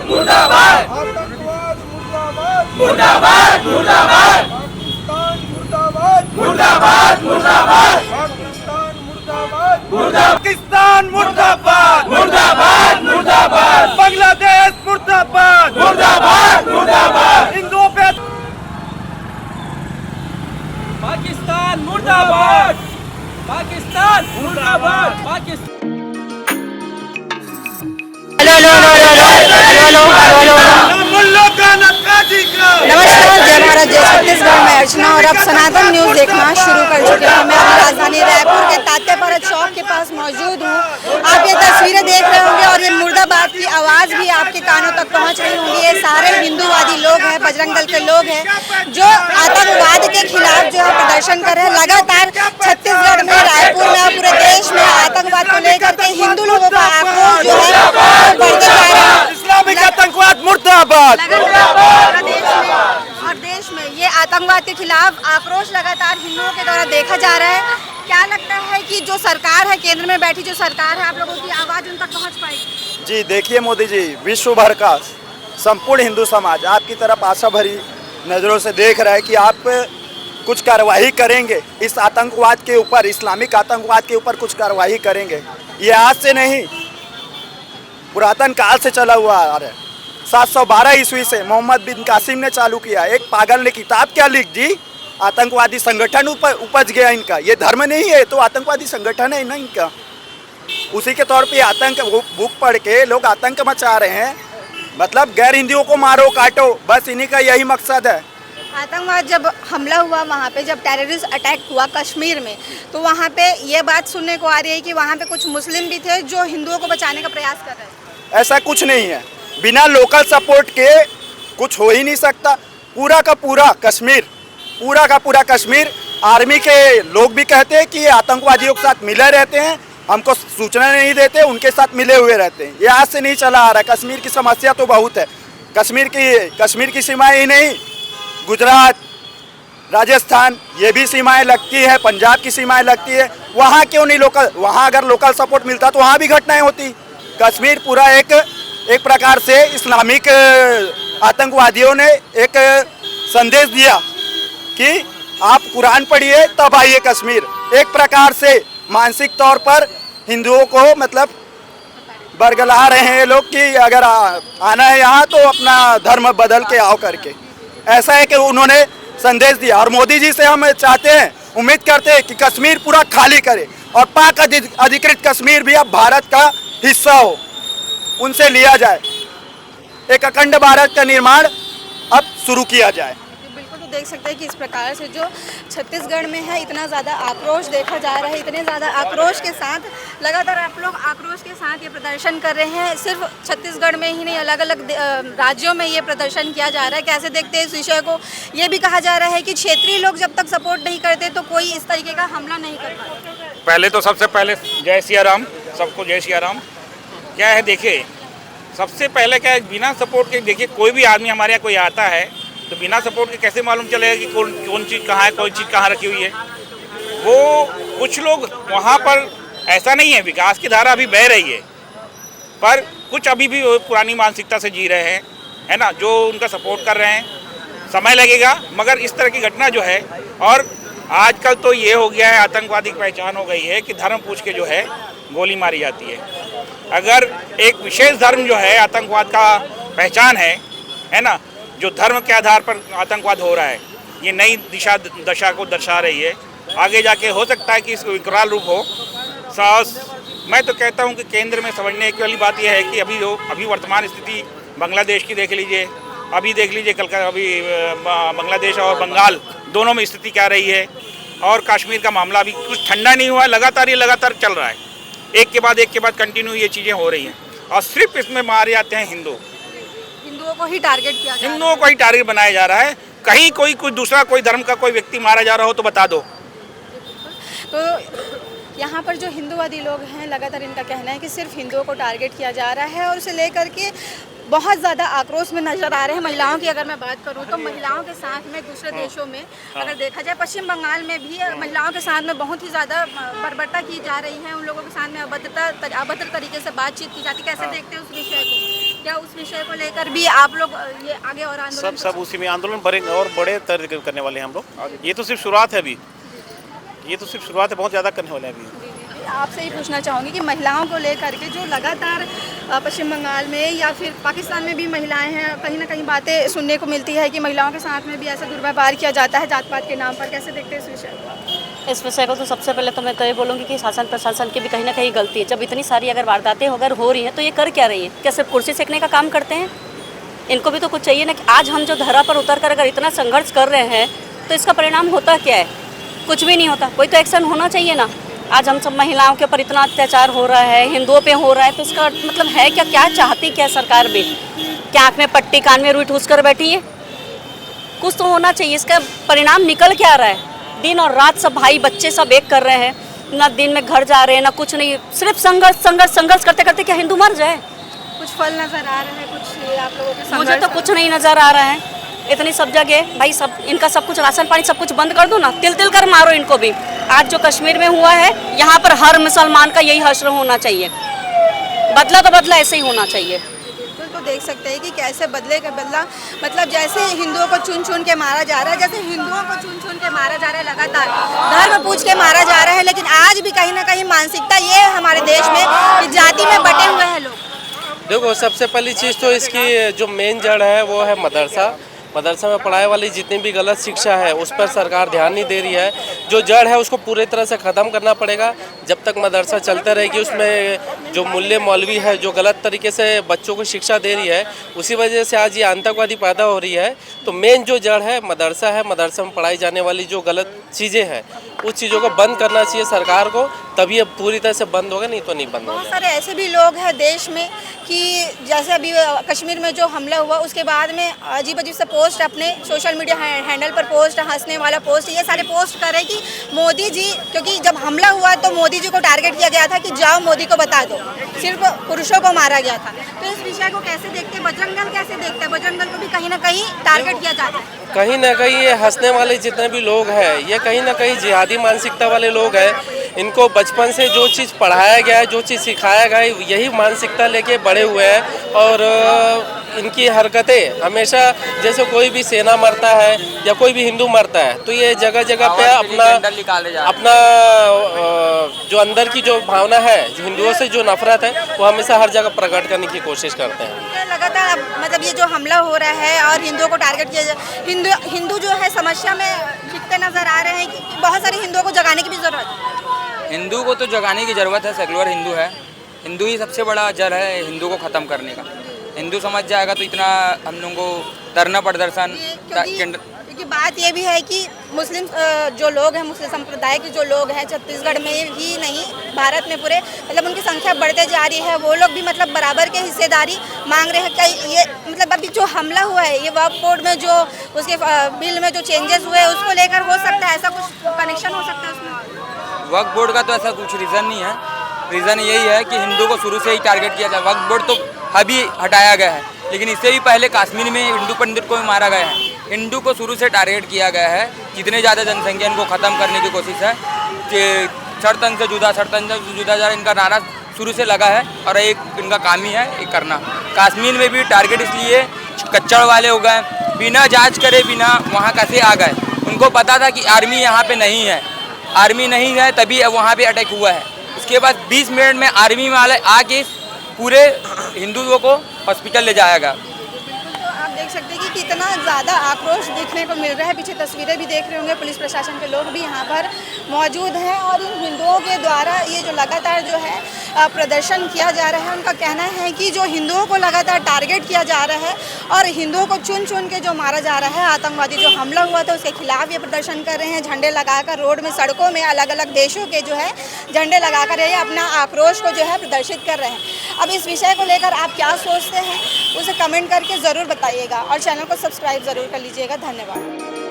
मुर्दाबाद आतंकवाद मुर्दाबाद मुर्दाबाद मुर्दाबाद मुर्दाबाद मुर्दाबाद मुर्दाबाद पाकिस्तान मुर्दाबाद मुर्दाबाद मुर्दाबाद मुर्दाबाद बांग्लादेश मुर्दाबाद मुर्दाबाद मुर्दाबाद हिंदुओं पे पाकिस्तान मुर्दाबाद पाकिस्तान मुर्दाबाद पाकिस्तान नमस्कार, जय भारत जय छत्तीसगढ़ में अर्चना और अब सनातन न्यूज देखना शुरू कर चुके हैं। मैं अपनी राजधानी रायपुर के तात्यापारा चौक के पास मौजूद हूँ। आप ये तस्वीरें देख रहे होंगे और ये मुर्दाबाद की आवाज़ भी आपके कानों तक पहुँच रही होंगी। ये सारे हिंदूवादी लोग हैं, बजरंग दल के लोग हैं जो आतंकवाद के खिलाफ जो है प्रदर्शन कर रहे हैं। लगातार छत्तीसगढ़ में, रायपुर में और पूरे देश में आतंकवाद को लेकर के हिंदू लोगों का आक्रोश जो है बढ़ते जा रहा है। इस्लामिक आतंकवाद मुर्दाबाद और देश में ये आतंकवाद के खिलाफ आक्रोश लगातार हिंदुओं के द्वारा देखा जा रहा है। क्या लगता है कि जो सरकार है, केंद्र में बैठी जो सरकार है, आप लोगों की आवाज उन तक पहुंच पाएगी? जी देखिए मोदी जी, विश्व भर का संपूर्ण हिंदू समाज आपकी तरफ आशा भरी नज़रों से देख रहा है कि आप कुछ कार्रवाई करेंगे इस आतंकवाद के ऊपर, इस्लामिक आतंकवाद के ऊपर कुछ कार्रवाई करेंगे। ये आज से नहीं, पुरातन काल से चला हुआ आ रहा है। 712 ईस्वी से मोहम्मद बिन कासिम ने चालू किया। एक पागल ने किताब क्या लिख दी, आतंकवादी संगठन उपज गया इनका। ये धर्म नहीं है तो आतंकवादी संगठन है ना इनका। उसी के तौर पे आतंक बुक पढ़ के लोग आतंक मचा रहे हैं, मतलब गैर हिंदियों को मारो काटो, बस इन्हीं का यही मकसद है। आतंकवाद जब हमला हुआ, वहाँ पे जब टेररिस्ट अटैक हुआ कश्मीर में, तो वहाँ पे ये बात सुनने को आ रही है कि वहाँ पे कुछ मुस्लिम भी थे जो हिंदुओं को बचाने का प्रयास कर रहे हैं। ऐसा कुछ नहीं है, बिना लोकल सपोर्ट के कुछ हो ही नहीं सकता। पूरा का पूरा कश्मीर आर्मी के लोग भी कहते हैं कि ये आतंकवादियों के साथ मिले रहते हैं, हमको सूचना नहीं देते, उनके साथ मिले हुए रहते हैं। ये आज से नहीं चला आ रहा है। कश्मीर की समस्या तो बहुत है। कश्मीर की सीमाएं ही नहीं, गुजरात, राजस्थान ये भी सीमाएं लगती है, पंजाब की सीमाएं लगती है। वहाँ क्यों नहीं लोकल, वहाँ अगर लोकल सपोर्ट मिलता तो वहाँ भी घटनाएं होती। कश्मीर पूरा एक प्रकार से इस्लामिक आतंकवादियों ने एक संदेश दिया कि आप कुरान पढ़िए तब आइए कश्मीर। एक प्रकार से मानसिक तौर पर हिंदुओं को मतलब बरगला रहे हैं ये लोग कि अगर आना है यहाँ तो अपना धर्म बदल के आओ करके। ऐसा है कि उन्होंने संदेश दिया और मोदी जी से हम चाहते हैं, उम्मीद करते हैं कि कश्मीर पूरा खाली करे और पाक अधिकृत कश्मीर भी अब भारत का हिस्सा हो, उनसे लिया जाए। एक अखंड भारत का निर्माण अब शुरू किया जाए। बिल्कुल, तो देख सकते हैं कि इस प्रकार से जो छत्तीसगढ़ में है इतना ज़्यादा आक्रोश देखा जा रहा है। इतने ज़्यादा आक्रोश के साथ लगातार आप लोग आक्रोश के साथ ये प्रदर्शन कर रहे हैं। सिर्फ छत्तीसगढ़ में ही नहीं, अलग अलग राज्यों में ये प्रदर्शन किया जा रहा है। कैसे देखते हैं इस विषय को? ये भी कहा जा रहा है कि क्षेत्रीय लोग जब तक सपोर्ट नहीं करते तो कोई इस तरीके का हमला नहीं कर पाता। पहले तो सबसे पहले जय सिया राम, सबको जय सिया राम। क्या है, देखिए सबसे पहले क्या है, बिना सपोर्ट के देखिए कोई भी आदमी हमारे यहाँ कोई आता है तो बिना सपोर्ट के कैसे मालूम चलेगा कि कौन चीज़ कहाँ है, कोई चीज़ कहाँ रखी हुई है। वो कुछ लोग वहाँ पर ऐसा नहीं है, विकास की धारा अभी बह रही है, पर कुछ अभी भी पुरानी मानसिकता से जी रहे हैं, है ना, जो उनका सपोर्ट कर रहे हैं। समय लगेगा, मगर इस तरह की घटना जो है, और आजकल तो ये हो गया है, आतंकवादी की पहचान हो गई है कि धर्म पूछ के जो है गोली मारी जाती है। अगर एक विशेष धर्म जो है आतंकवाद का पहचान है ना, जो धर्म के आधार पर आतंकवाद हो रहा है, ये नई दशा को दर्शा रही है। आगे जाके हो सकता है कि इसको विकराल रूप हो। मैं तो कहता हूँ कि केंद्र में समझने वाली बात यह है कि अभी वर्तमान स्थिति बांग्लादेश की देख लीजिए, अभी देख लीजिए अभी बांग्लादेश और बंगाल दोनों में स्थिति क्या रही है, और कश्मीर का मामला अभी कुछ ठंडा नहीं हुआ, लगातार चल रहा है। एक के बाद कंटिन्यू ये चीज़ें हो रही हैं, और सिर्फ इसमें मारे जाते हैं हिंदुओं को ही टारगेट किया, हिंदुओं को ही टारगेट बनाया जा रहा है। कहीं कोई दूसरा कोई धर्म का कोई व्यक्ति मारा जा रहा हो तो बता दो। तो यहाँ पर जो हिंदूवादी लोग हैं, लगातार इनका कहना है कि सिर्फ हिंदुओं को टारगेट किया जा रहा है और उसे लेकर के बहुत ज़्यादा आक्रोश में नज़र आ रहे हैं। महिलाओं की अगर मैं बात करूँ तो महिलाओं के साथ में दूसरे देशों में अगर देखा जाए, पश्चिम बंगाल में भी महिलाओं के साथ में बहुत ही ज़्यादा बर्बरता की जा रही है। उन लोगों के साथ में अभद्र तरीके से बातचीत की जाती है। कैसे देखते हैं उस विषय को? क्या उस विषय को लेकर भी आप लोग ये आगे और आंदोलन सब उसी में आंदोलन बड़े तरीके करने वाले हैं हम लोग। ये तो सिर्फ शुरुआत है अभी, ये तो सिर्फ शुरुआत है, बहुत ज़्यादा करने वाले हैं अभी। आपसे ही पूछना चाहूँगी कि महिलाओं को लेकर के जो लगातार पश्चिम बंगाल में या फिर पाकिस्तान में भी महिलाएं हैं, कहीं ना कहीं बातें सुनने को मिलती है कि महिलाओं के साथ में भी ऐसा दुर्व्यवहार किया जाता है जात पात के नाम पर, कैसे देखते हैं इस विषय को? इस विषय को तो सबसे पहले तो मैं तो ये बोलूँगी कि शासन प्रशासन की भी कहीं ना कहीं गलती है। जब इतनी सारी अगर वारदातें अगर हो रही हैं तो ये कर क्या रही है? क्या सिर्फ कुर्सी सेकने का काम करते हैं? इनको भी तो कुछ चाहिए ना कि आज हम जो धरा पर उतर कर अगर इतना संघर्ष कर रहे हैं तो इसका परिणाम होता क्या है? कुछ भी नहीं होता। कोई तो एक्शन होना चाहिए ना। आज हम सब महिलाओं के ऊपर इतना अत्याचार हो रहा है, हिंदुओं पे हो रहा है, तो इसका मतलब है क्या? क्या चाहती क्या सरकार भी? क्या आँख में पट्टी कान में रुई ठूस कर बैठी है? कुछ तो होना चाहिए। इसका परिणाम निकल क्या रहा है? दिन और रात सब भाई बच्चे सब एक कर रहे हैं, ना दिन में घर जा रहे हैं ना कुछ नहीं, सिर्फ संघर्ष संघर्ष संघर्ष करते करते क्या हिंदू मर जाए? कुछ फल नजर आ रहे हैं, कुछ आप लोगों के मुझे तो कुछ नहीं नजर आ रहा है। इतनी सब जगह भाई सब इनका सब कुछ राशन पानी सब कुछ बंद कर दो ना, तिल तिल कर मारो इनको भी। आज जो कश्मीर में हुआ है यहाँ पर हर मुसलमान का यही हश्र होना चाहिए। बदला तो बदला ऐसे ही होना चाहिए। तो देख सकते हैं कि कैसे बदले का बदला, मतलब जैसे हिंदुओं को चुन चुन के मारा जा रहा है, जैसे हिंदुओं को चुन चुन के मारा जा रहा है, लगातार धर्म पूछ के मारा जा रहा है। लेकिन आज भी कहीं ना कहीं मानसिकता ये है हमारे देश में कि जाति में बटे हुए हैं लोग। देखो, सबसे पहली चीज़ तो इसकी जो मेन जड़ है वो है मदरसा में पढ़ाई वाली जितनी भी गलत शिक्षा है उस पर सरकार ध्यान नहीं दे रही है। जो जड़ है उसको पूरी तरह से ख़त्म करना पड़ेगा। जब तक मदरसा चलता रहेगी उसमें जो मूल्य मौलवी है जो गलत तरीके से बच्चों को शिक्षा दे रही है, उसी वजह से आज ये आतंकवादी पैदा हो रही है। तो मेन जो जड़ है मदरसा में पढ़ाई जाने वाली जो गलत चीज़ें हैं उस चीज़ों को बंद करना चाहिए सरकार को, तभी अब पूरी तरह से बंद होगा, नहीं तो नहीं बंद होगा। बहुत सारे ऐसे भी लोग हैं देश में कि जैसे अभी कश्मीर में जो हमला हुआ उसके बाद में अजीब अजीब से पोस्ट अपने सोशल मीडिया हैंडल पर पोस्ट, हंसने वाला पोस्ट, ये सारे पोस्ट कर रहे हैं कि मोदी जी, क्योंकि जब हमला हुआ तो मोदी जी को टारगेट किया गया था कि जाओ मोदी को बता दो, सिर्फ पुरुषों को मारा गया था। तो इस विषय को कैसे देखते हैं? बजरंग दल कैसे देखते हैं? बजरंग दल को भी कहीं ना कहीं टारगेट किया जाता है। कहीं ना कहीं ये हंसने वाले जितने भी लोग हैं ये कहीं ना कहीं जिहादी मानसिकता वाले लोग हैं। इनको बचपन से जो चीज़ पढ़ाया गया है, जो चीज़ सिखाया गया है, यही मानसिकता लेके बड़े हुए हैं। और इनकी हरकतें हमेशा, जैसे कोई भी सेना मरता है या कोई भी हिंदू मरता है तो ये जगह जगह पे अपना जो अंदर की जो भावना है, हिंदुओं से जो नफरत है, वो हमेशा हर जगह प्रकट करने की कोशिश करते हैं। लगातार मतलब ये जो हमला हो रहा है और हिंदुओं को टारगेट किया, हिंदू जो है समस्या में दिखते नजर आ रहे हैं कि बहुत सारे हिंदुओं को जगाने की भी जरूरत है। हिंदू को तो जगाने की ज़रूरत है। सेकुलर हिंदू है, हिंदू ही सबसे बड़ा जड़ है हिंदू को ख़त्म करने का। हिंदू समझ जाएगा तो इतना हम लोगों को धरना प्रदर्शन। क्योंकि बात ये भी है कि मुस्लिम जो लोग हैं, मुस्लिम संप्रदाय के जो लोग हैं छत्तीसगढ़ में ही नहीं भारत में पूरे, मतलब उनकी संख्या बढ़ते जा रही है। वो लोग भी मतलब बराबर के हिस्सेदारी मांग रहे हैं। क्या ये मतलब अभी जो हमला हुआ है ये वक्फ बोर्ड में जो उसके बिल में जो चेंजेस हुए उसको लेकर हो सकता है? ऐसा कुछ कनेक्शन हो सकता है उसमें? वक्फ बोर्ड का तो ऐसा कुछ रीज़न नहीं है। रीज़न यही है कि हिंदू को शुरू से ही टारगेट किया जाए। वक्फ बोर्ड तो अभी हटाया गया है, लेकिन इससे भी पहले कश्मीर में हिंदू पंडित को भी मारा गया है। हिंदू को शुरू से टारगेट किया गया है। जितने ज़्यादा जनसंख्या इनको ख़त्म करने की कोशिश है कि सड़तन से जुदा जा इनका नारा शुरू से लगा है और एक इनका काम ही है ये करना। कश्मीर में भी टारगेट इसलिए कच्चड़ वाले हो गए, बिना जांच करे बिना वहाँ कैसे आ गए। उनको पता था कि आर्मी यहाँ पे नहीं है, आर्मी नहीं है तभी वहाँ पे अटैक हुआ है। उसके बाद 20 मिनट में आर्मी वाले आके पूरे हिंदुओं को हॉस्पिटल ले जाया गया। तो आप देख सकते हैं कि कितना ज़्यादा आक्रोश देखने को मिल रहा है। पीछे तस्वीरें भी देख रहे होंगे, पुलिस प्रशासन के लोग भी यहाँ पर मौजूद हैं और इन हिंदुओं के द्वारा ये जो लगातार जो है प्रदर्शन किया जा रहा है, उनका कहना है कि जो हिंदुओं को लगातार टारगेट किया जा रहा है और हिंदुओं को चुन चुन के जो मारा जा रहा है, आतंकवादी जो हमला हुआ था उसके खिलाफ ये प्रदर्शन कर रहे हैं। झंडे लगाकर रोड में, सड़कों में अलग अलग देशों के जो है झंडे लगाकर ये अपना आक्रोश को जो है प्रदर्शित कर रहे हैं। अब इस विषय को लेकर आप क्या सोचते हैं उसे कमेंट करके ज़रूर बताइएगा और चैनल को सब्सक्राइब ज़रूर कर लीजिएगा। धन्यवाद।